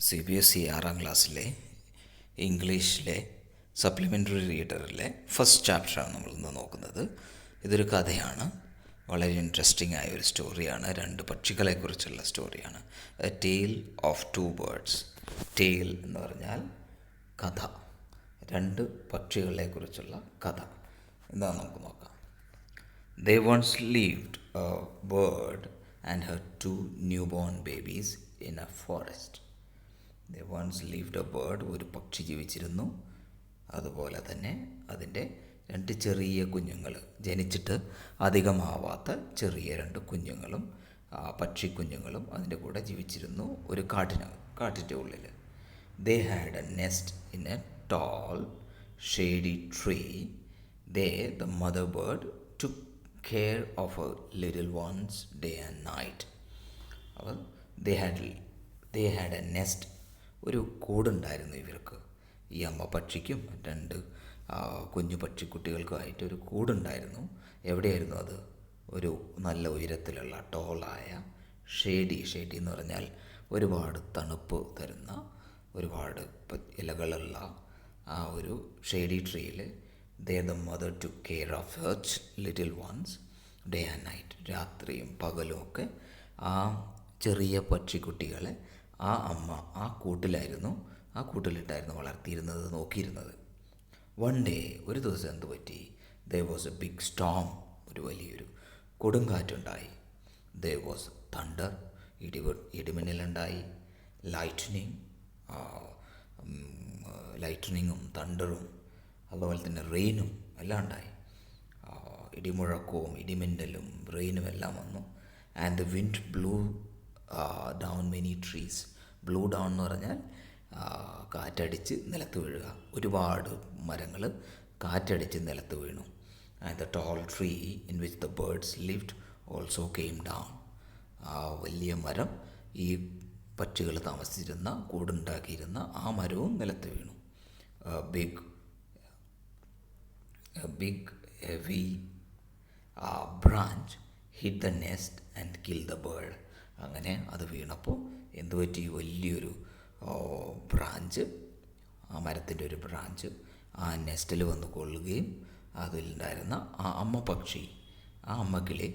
CBSE 6ാം ക്ലാസ്സിലെ ഇംഗ്ലീഷിലെ supplementary റീഡറിലെ first ചാപ്റ്ററാണ് നമ്മളിന്ന് നോക്കുന്നത്. ഇതൊരു കഥയാണ്. വളരെ ഇൻട്രസ്റ്റിംഗ് ആയ ഒരു സ്റ്റോറിയാണ്. രണ്ട് പക്ഷികളെക്കുറിച്ചുള്ള സ്റ്റോറിയാണ്. A tale of two birds. Tale എന്ന് പറഞ്ഞാൽ കഥ. രണ്ട് പക്ഷികളെക്കുറിച്ചുള്ള കഥ എന്താ നമുക്ക് നോക്കാം. They once lived a bird and her two newborn babies in a forest. They once lived a bird. ഒരു പക്ഷി ജീവിച്ചിരുന്നു. അതുപോലെ തന്നെ അതിൻ്റെ രണ്ട് ചെറിയ കുഞ്ഞുങ്ങൾ, ജനിച്ചിട്ട് അധികമാവാത്ത ചെറിയ രണ്ട് കുഞ്ഞുങ്ങളും പക്ഷിക്കുഞ്ഞുങ്ങളും അതിൻ്റെ കൂടെ ജീവിച്ചിരുന്നു ഒരു കാട്ടിൻ്റെ ഉള്ളിൽ. They had a nest in a tall shady tree. The mother bird took care of her little ones day and night. അപ്പോൾ they had a nest. ഒരു കൂടുണ്ടായിരുന്നു ഇവർക്ക്, ഈ അമ്മ പക്ഷിക്കും രണ്ട് കുഞ്ഞു പക്ഷിക്കുട്ടികൾക്കുമായിട്ട് ഒരു കൂടുണ്ടായിരുന്നു. എവിടെയായിരുന്നു അത്? ഒരു നല്ല ഉയരത്തിലുള്ള ടോളായ ഷേഡി എന്ന് പറഞ്ഞാൽ ഒരുപാട് തണുപ്പ് തരുന്ന, ഒരുപാട് ഇലകളുള്ള ആ ഒരു ഷേഡി ട്രീയിൽ the mother took care of her little ones day and night. രാത്രിയും പകലും ഒക്കെ ആ ചെറിയ പക്ഷിക്കുട്ടികളെ ആ അമ്മ ആ കൂട്ടിലിട്ടായിരുന്നു വളർത്തിയിരുന്നത്, നോക്കിയിരുന്നത്. വൺ ഡേ, ഒരു ദിവസം എന്ത് പറ്റി? there was a big storm. ഒരു വലിയൊരു കൊടുങ്കാറ്റുണ്ടായി. there was thunder. ഇടിമിന്നലുണ്ടായി. ലൈറ്റനിങ്ങും തണ്ടറും അതുപോലെ തന്നെ റെയിനും എല്ലാം ഉണ്ടായി. ഇടിമുഴക്കവും ഇടിമിന്നലും റെയിനും എല്ലാം വന്നു. And the wind blue down many trees. Blue down എന്ന് പറഞ്ഞാൽ കാറ്റടിച്ച് നിലത്ത് വീഴുക. ഒരുപാട് മരങ്ങൾ കാറ്റടിച്ച് നിലത്ത് വീണു. And the toll tree in which the birds lived also came down. ആ വലിയ മരം, ഈ പക്ഷികൾ താമസിച്ചിരുന്ന കൂടുണ്ടാക്കിയിരുന്ന ആ മരവും നിലത്ത് വീണു. A big heavy branch hit the nest and killed the bird. അങ്ങനെ അത് വീണപ്പോൾ എന്തു പറ്റി? വലിയൊരു ബ്രാഞ്ച്, ആ മരത്തിൻ്റെ ഒരു ബ്രാഞ്ച് ആ നെസ്റ്റിൽ വന്ന് കൊള്ളുകയും അതിലുണ്ടായിരുന്ന ആ അമ്മ പക്ഷി, ആ അമ്മക്കിളി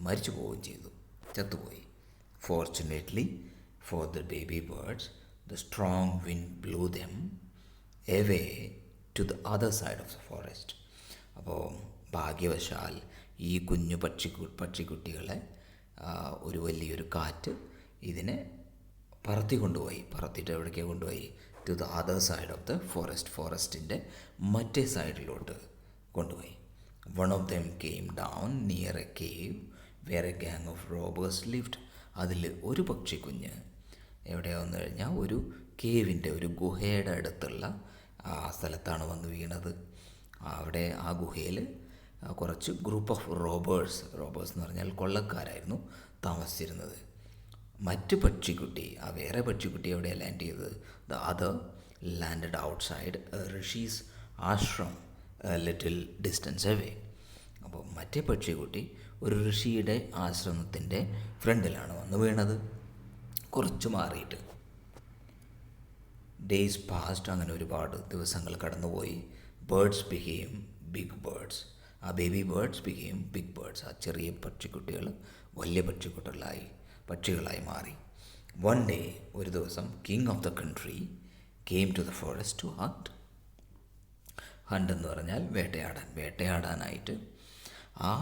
മരിച്ചു പോവുകയും ചെയ്തു, ചത്തുപോയി. Fortunately for the baby birds, the strong wind blew them away to the other side of the forest. അപ്പോൾ ഭാഗ്യവശാൽ ഈ കുഞ്ഞു പക്ഷിക്കുട്ടികളെ ഒരു വലിയൊരു കാറ്റ് ഇതിനെ പറത്തിയിട്ട് എവിടേക്കാണ് കൊണ്ടുപോയി? To the other side of the forest. ഫോറസ്റ്റിൻ്റെ മറ്റേ സൈഡിലോട്ട് കൊണ്ടുപോയി. One of them came down near a cave where a gang of robbers lived. അതിൽ ഒരു പക്ഷിക്കുഞ്ഞ് എവിടെയാണെന്ന് കഴിഞ്ഞാൽ ഒരു കേവിൻ്റെ, ഒരു ഗുഹയുടെ അടുത്തുള്ള ആ സ്ഥലത്താണ് വന്ന് വീണത്. അവിടെ ആ ഗുഹയിൽ കുറച്ച് ഗ്രൂപ്പ് ഓഫ് റോബേഴ്സ് എന്ന് പറഞ്ഞാൽ കൊള്ളക്കാരായിരുന്നു താമസിച്ചിരുന്നത്. മറ്റ് പക്ഷിക്കുട്ടി, ആ വേറെ പക്ഷിക്കുട്ടി എവിടെയാണ് ലാൻഡ് ചെയ്തത്? The other landed outside Rishi's ashram little distance away. അപ്പോൾ മറ്റേ പക്ഷിക്കുട്ടി ഒരു ഋഷിയുടെ ആശ്രമത്തിൻ്റെ ഫ്രണ്ടിലാണ് വന്ന് വീണത്, കുറച്ച് മാറിയിട്ട്. Days passed. അങ്ങനെ ഒരുപാട് ദിവസങ്ങൾ കടന്നുപോയി. Birds became big birds. ആ baby birds became big birds. ആ ചെറിയ പക്ഷിക്കുട്ടികൾ വലിയ പക്ഷികളായി മാറി. വൺ ഡേ, ഒരു ദിവസം, king of the country came to the forest to hunt. Hunt എന്ന് പറഞ്ഞാൽ വേട്ടയാടാനായിട്ട് ആ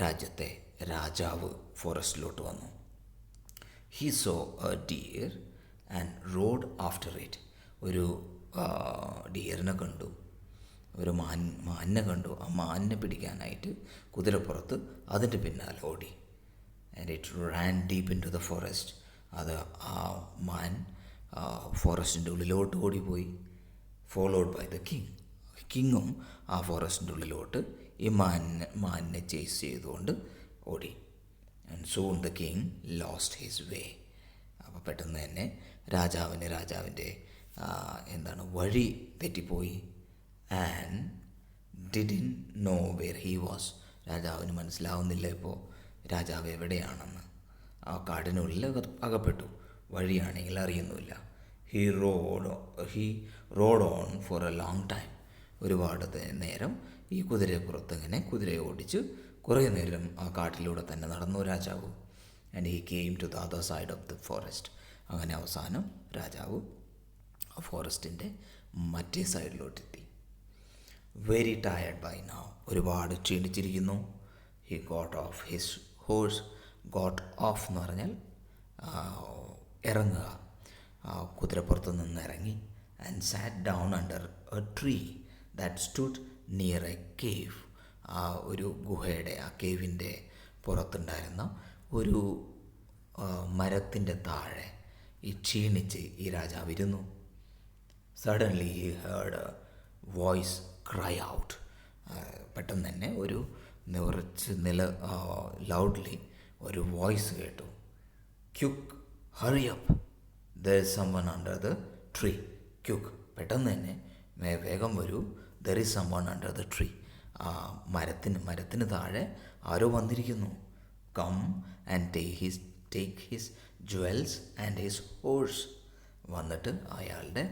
രാജ്യത്തെ രാജാവ് ഫോറസ്റ്റിലോട്ട് വന്നു. He saw a deer and rode after it. ഒരു ഡിയറിനെ കണ്ടു, ഒരു മാനിനെ കണ്ടു. ആ മാനിനെ പിടിക്കാനായിട്ട് കുതിരപ്പുറത്ത് അതിൻ്റെ പിന്നാലെ ഓടി. And it ran deep into the forest. അത് ആ മാൻ ഫോറസ്റ്റിൻ്റെ ഉള്ളിലോട്ട് ഓടിപ്പോയി. Followed by the king. കിങ്ങും ആ ഫോറസ്റ്റിൻ്റെ ഉള്ളിലോട്ട് ഈ മാനിനെ ചേസ് ചെയ്തുകൊണ്ട് ഓടി. And soon the king lost his way. അപ്പോൾ പെട്ടെന്ന് തന്നെ രാജാവിൻ്റെ വഴി തെറ്റിപ്പോയി. And didn't know where he was. രാജാവിന് മനസ്സിലാവുന്നില്ല ഇപ്പോൾ രാജാവ് എവിടെയാണെന്ന്. ആ കാടിനുള്ളിൽ അകപ്പെട്ടു. വഴിയാണെങ്കിൽ അറിയുന്നുമില്ല. He rode he rode on for a long time. ഒരുപാട് നേരം ഈ കുതിരപ്പുറത്ത് ഇങ്ങനെ കുതിരയെ ഓടിച്ച് കുറേ നേരം ആ കാട്ടിലൂടെ തന്നെ നടന്നു രാജാവ്. And he came to the other side of the forest. അങ്ങനെ അവസാനം രാജാവ് ആ ഫോറസ്റ്റിൻ്റെ മറ്റേ സൈഡിലോട്ടെത്തി. വെരി ടയർഡ് ബൈ നൗ, ഒരുപാട് ക്ഷീണിച്ചിരിക്കുന്നു. He got off his horse. Got off എന്ന് പറഞ്ഞാൽ ഇറങ്ങുക, കുതിരപ്പുറത്ത് നിന്ന് ഇറങ്ങി. And sat down under a tree that stood near a cave. ആ ഒരു ഗുഹയുടെ, ആ കേവിൻ്റെ പുറത്തുണ്ടായിരുന്ന ഒരു മരത്തിൻ്റെ താഴെ ഈ ക്ഷീണിച്ച് ഈ രാജാവ് ഇരുന്നു. Suddenly he heard a voice cry out. പെട്ടെന്ന് തന്നെ ഒരു ലൗഡ്ലി ഒരു വോയിസ് കേട്ടു. Quick, hurry up, there is someone under the tree. Quick, പെട്ടെന്ന് തന്നെ വേഗം വരൂ, there is someone under the tree. ആ മരത്തിന് താഴെ ആരോ വന്നിരിക്കുന്നു. Come and take his jewels and his horse. വന്നിട്ട് അയാളുടെ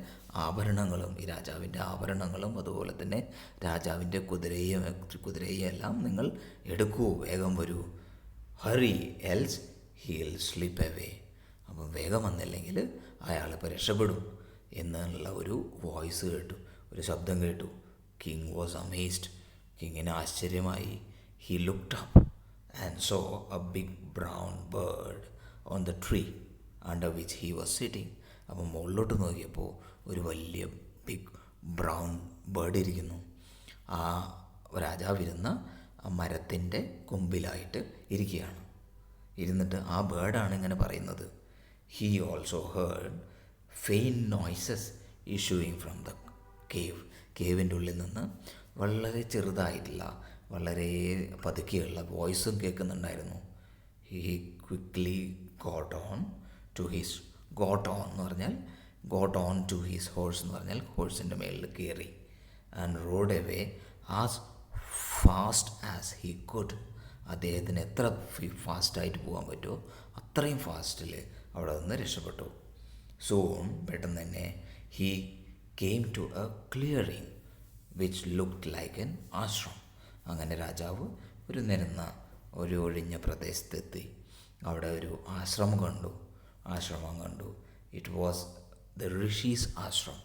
ആഭരണങ്ങളും, ഈ രാജാവിൻ്റെ ആഭരണങ്ങളും അതുപോലെ തന്നെ രാജാവിൻ്റെ കുതിരയും എല്ലാം നിങ്ങൾ എടുക്കൂ, വേഗം വരൂ. Hurry else he'll slip away. അപ്പം വേഗം വന്നില്ലെങ്കിൽ അയാളിപ്പോൾ രക്ഷപ്പെടും എന്നുള്ള ഒരു വോയിസ് കേട്ടു, ഒരു ശബ്ദം കേട്ടു. King was amazed. കിങ്ങിന് ആശ്ചര്യമായി. He looked up and saw a big brown bird on the tree under which he was sitting. അപ്പം മുകളിലോട്ട് നോക്കിയപ്പോൾ ഒരു വലിയ ബിഗ് ബ്രൗൺ ബേർഡ് ഇരിക്കുന്നു. ആ രാജാവിരുന്ന ആ മരത്തിൻ്റെ കൊമ്പിലായിട്ട് ഇരിക്കുകയാണ്. ഇരുന്നിട്ട് ആ ബേർഡാണ് ഇങ്ങനെ പറയുന്നത്. He also heard faint noises issuing from the cave. കേവിൻ്റെ ഉള്ളിൽ നിന്ന് വളരെ ചെറുതായിട്ടുള്ള, വളരെ പതുക്കെയുള്ള വോയിസും കേൾക്കുന്നുണ്ടായിരുന്നു. He quickly got on to his, got on എന്ന് പറഞ്ഞാൽ got on to his horse എന്ന് പറഞ്ഞാൽ ഹോഴ്സിൻ്റെ മേളിൽ കയറി. And rode away as fast as he could. അദ്ദേഹത്തിന് എത്ര ഫാസ്റ്റായിട്ട് പോകാൻ പറ്റുമോ അത്രയും ഫാസ്റ്റിൽ അവിടെ നിന്ന് രക്ഷപ്പെട്ടു. സൂൺ, പെട്ടെന്ന് തന്നെ he came to a clearing which looked like an ashram. അങ്ങനെ രാജാവ് ഒരു നിരന്ന, ഒരു ഒഴിഞ്ഞ പ്രദേശത്തെത്തി. അവിടെ ഒരു ആശ്രമം കണ്ടു. It was the rishi's ashram.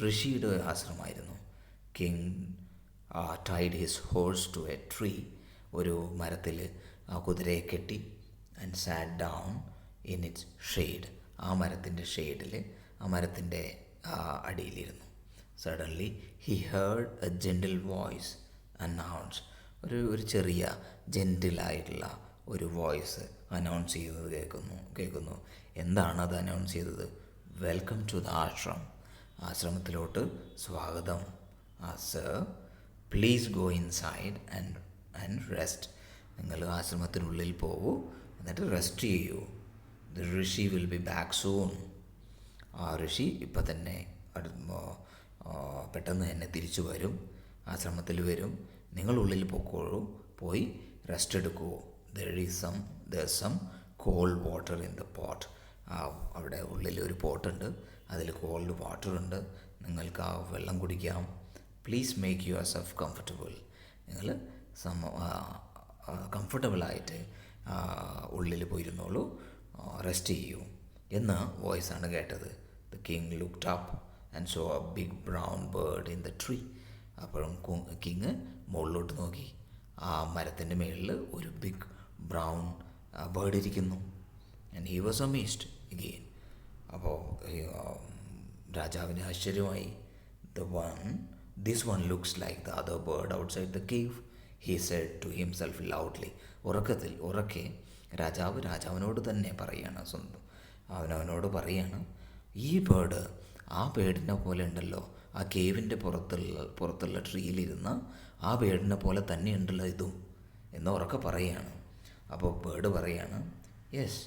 ഋഷിയുടെ ആശ്രമമായിരുന്നു. King tied his horse to a tree. ഒരു മരത്തിൽ ആ കുതിരയെ കെട്ടി. And sat down in its shade. ആ മരത്തിൻ്റെ ഷെയ്ഡിൽ, ആ മരത്തിൻ്റെ അടിയിലിരുന്നു. Suddenly he heard a gentle voice announce. ഒരു ചെറിയ ജെൻറ്റിലായിട്ടുള്ള ഒരു വോയിസ് അനൗൺസ് ചെയ്തത് കേൾക്കുന്നു. എന്താണ് അത് അനൗൺസ് ചെയ്തത്? Welcome to the ashram. ആശ്രമത്തിലോട്ട് സ്വാഗതം. Sir, please go inside and rest. നിങ്ങൾ ആശ്രമത്തിനുള്ളിൽ പോകൂ, എന്നിട്ട് റെസ്റ്റ് ചെയ്യൂ. The rishi will be back soon. ആ ഋഷി ഇപ്പം തന്നെ പെട്ടെന്ന് തന്നെ തിരിച്ചു വരും, ആശ്രമത്തിൽ വരും. നിങ്ങളുള്ളിൽ പോയിക്കോളൂ, പോയി റെസ്റ്റ് എടുക്കൂ. There some cold water in the pot. അവിടെ ഉള്ളിൽ ഒരു പോട്ടുണ്ട്, അതിൽ കോൾഡ് വാട്ടർ ഉണ്ട്. നിങ്ങൾക്ക് ആ വെള്ളം കുടിക്കാം. Please make yourself comfortable. നിങ്ങൾ കംഫർട്ടബിളായിട്ട് ഉള്ളിൽ പോയിരുന്നോളൂ, റെസ്റ്റ് ചെയ്യൂ എന്ന് വോയിസാണ് കേട്ടത്. The king looked up and saw a big brown bird in the tree. അപ്പോഴും കിങ് മുകളിലോട്ട് നോക്കി. ആ മരത്തിൻ്റെ മുകളിൽ ഒരു ബിഗ് ബ്രൗൺ ബേർഡ് ഇരിക്കുന്നു. And he was amazed again. അപ്പോൾ രാജാവിന് ആശ്ചര്യമായി. This one looks like the other bird outside the cave, he said to himself loudly. ഉറക്കെ രാജാവിനോട് തന്നെ പറയുകയാണ്, അവനവനോട് പറയുകയാണ്, ഈ ബേർഡ് ആ ബേർഡിനെ പോലെ ഉണ്ടല്ലോ, ആ കേവിൻ്റെ പുറത്തുള്ള ട്രീയിലിരുന്ന ആ ബേർഡിനെ പോലെ തന്നെ ഉണ്ടല്ലോ ഇതും എന്ന് ഉറക്കെ പറയുകയാണ്. അപ്പോൾ ബേർഡ് പറയുകയാണ്, yes,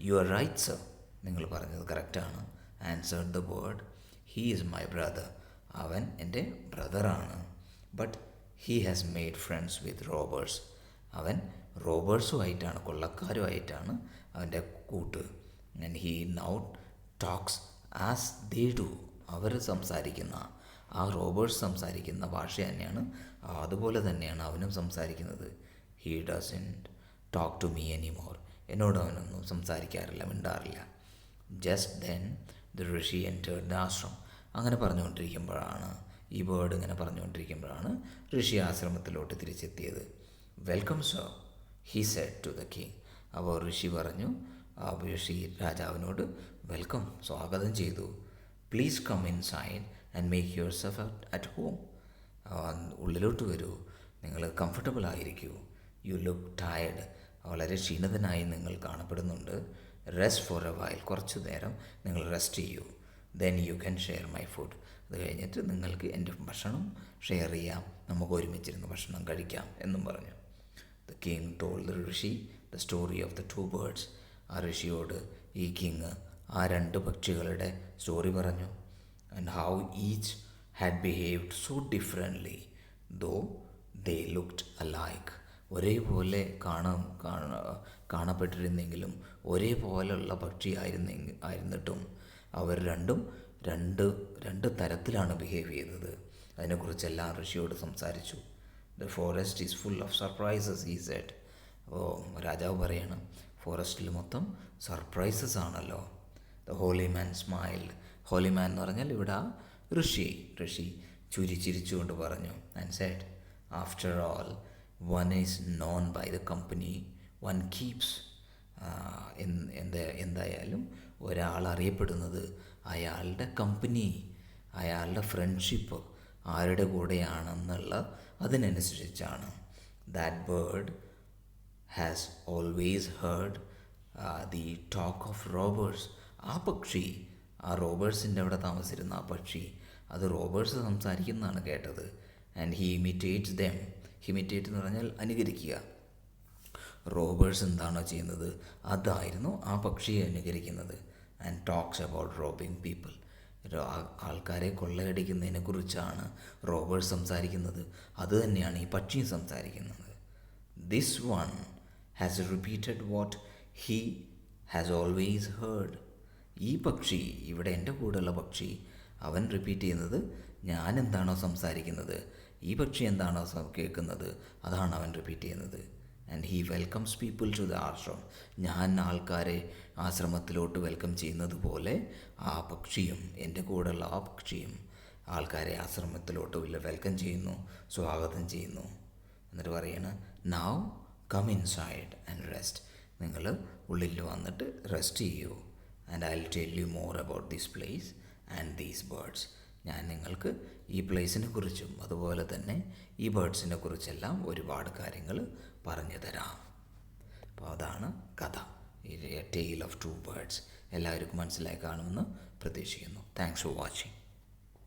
you are right sir, നിങ്ങൾ പറഞ്ഞത് കറക്റ്റാണ്. Answered the bird, he is my brother. അവൻ എൻ്റെ ബ്രദറാണ്. But he has made friends with robbers. അവൻ റോബേഴ്സുമായിട്ടാണ്, കൊള്ളക്കാരുമായിട്ടാണ് അവൻ്റെ കൂട്ട്. And he now talks as they do, അവർ സംസാരിക്കുന്ന ആ റോബേർട്സ് സംസാരിക്കുന്ന ഭാഷ തന്നെയാണ്, അതുപോലെ തന്നെയാണ് അവനും സംസാരിക്കുന്നത്. He doesn't talk to me anymore, എന്നോട് അവനൊന്നും സംസാരിക്കാറില്ല, മിണ്ടാറില്ല. Just then the rishi entered the ashram. അങ്ങനെ പറഞ്ഞുകൊണ്ടിരിക്കുമ്പോഴാണ്, ഈ വേർഡ് ഇങ്ങനെ പറഞ്ഞുകൊണ്ടിരിക്കുമ്പോഴാണ് ഋഷി ആശ്രമത്തിലോട്ട് തിരിച്ചെത്തിയത്. Welcome sir, he said to the king. അപ്പോൾ ഋഷി പറഞ്ഞു, ഋഷി രാജാവിനോട് വെൽക്കം, സ്വാഗതം ചെയ്തു. Please come inside and make yourself at home. ഉള്ളിലോട്ട് വരൂ, നിങ്ങൾ കംഫർട്ടബിൾ ആയിരിക്കൂ. യു ലുക്ക് ടയർഡ്, വളരെ ക്ഷീണിതനായി നിങ്ങൾ കാണപ്പെടുന്നുണ്ട്. റെസ്റ്റ് ഫോർ എ വൈൽ, കുറച്ചു നേരം നിങ്ങൾ റെസ്റ്റ് ചെയ്യൂ. Then you can share my food, അത് കഴിഞ്ഞിട്ട് നിങ്ങൾക്ക് എൻ്റെ ഭക്ഷണം ഷെയർ ചെയ്യാം, നമുക്ക് ഒരുമിച്ചിരുന്ന് ഭക്ഷണം കഴിക്കാം എന്നും പറഞ്ഞു. The king told the rishi the story of the 2 birds. ആ ഋഷിയോട് ഈ കിങ് ആ 2 പക്ഷികളുടെ സ്റ്റോറി പറഞ്ഞു. And how each had behaved so differently though they looked alike. ഒരേപോലെ കാണപ്പെട്ടിരുന്നെങ്കിലും ഒരേപോലുള്ള ആയിരുന്നിട്ടും അവർ രണ്ടും രണ്ട് തരത്തിലാണ് ബിഹേവ് ചെയ്തത്. അതിനെക്കുറിച്ചെല്ലാം ഋഷിയോട് സംസാരിച്ചു. The forest is full of surprises he said. അപ്പോൾ രാജാവ് പറയണം, ഫോറസ്റ്റിൽ മൊത്തം സർപ്രൈസസ് ആണല്ലോ. The holy man smiled. Holy man എന്ന് പറഞ്ഞാൽ ഇവിടെ ഋഷി ചിരിച്ചുകൊണ്ട് പറഞ്ഞു. And said, after all one is known by the company one keeps. എന്തായാലും ഒരാൾ അറിയപ്പെടുന്നത് അയാളുടെ കമ്പനി, അയാളുടെ ഫ്രണ്ട്ഷിപ്പ് ആരുടെ കൂടെയാണെന്നുള്ള അതിനനുസരിച്ചാണ്. That bird has always heard the talk of robbers. ആ പക്ഷി, ആ റോബേഴ്സിൻ്റെ അവിടെ താമസിച്ചിരുന്ന ആ പക്ഷി, അത് റോബേഴ്സ് സംസാരിക്കുന്നതാണ് കേട്ടത്. And he imitates them. Imitate എന്ന് പറഞ്ഞാൽ അനുകരിക്കുക. റോബേഴ്സ് എന്താണോ ചെയ്യുന്നത് അതായിരുന്നു ആ പക്ഷിയെ അനുകരിക്കുന്നത്. And talks about robbing people. ആൾക്കാരെ കൊള്ളയടിക്കുന്നതിനെ കുറിച്ചാണ് റോബേഴ്സ് സംസാരിക്കുന്നത്, അത് തന്നെയാണ് ഈ പക്ഷിയും സംസാരിക്കുന്നത്. This one has repeated what he has always heard. ഈ പക്ഷി, ഇവിടെ എൻ്റെ കൂടെയുള്ള പക്ഷി, അവൻ റിപ്പീറ്റ് ചെയ്യുന്നത് ഞാൻ എന്താണോ സംസാരിക്കുന്നത്, ഈ പക്ഷി എന്താണോ കേൾക്കുന്നത് അതാണ് അവൻ റിപ്പീറ്റ് ചെയ്യുന്നത്. And he welcomes people to the ashram. ഞാൻ ആൾക്കാരെ ആശ്രമത്തിലോട്ട് വെൽക്കം ചെയ്യുന്നത് പോലെ ആ പക്ഷിയും, എൻ്റെ കൂടെയുള്ള ആ പക്ഷിയും ആൾക്കാരെ ആശ്രമത്തിലോട്ട് വെൽക്കം ചെയ്യുന്നു, സ്വാഗതം ചെയ്യുന്നു. എന്നിട്ട് പറയാണ്, now come inside and rest. നിങ്ങൾ ഉള്ളിൽ വന്നിട്ട് റെസ്റ്റ് ചെയ്യൂ. And I will tell you more about this place and these birds. ഞാൻ നിങ്ങൾക്ക് ഈ പ്ലേസിനെ കുറിച്ചും അതുപോലെ തന്നെ ഈ ബേർഡ്സിനെ കുറിച്ചെല്ലാം ഒരുപാട് കാര്യങ്ങൾ പറഞ്ഞു തരാം. അപ്പോൾ അതാണ് കഥ, ടെയിൽ ഓഫ് 2 ബേർഡ്സ്. എല്ലാവർക്കും മനസ്സിലായി കാണുമെന്ന് പ്രതീക്ഷിക്കുന്നു. Thanks for watching.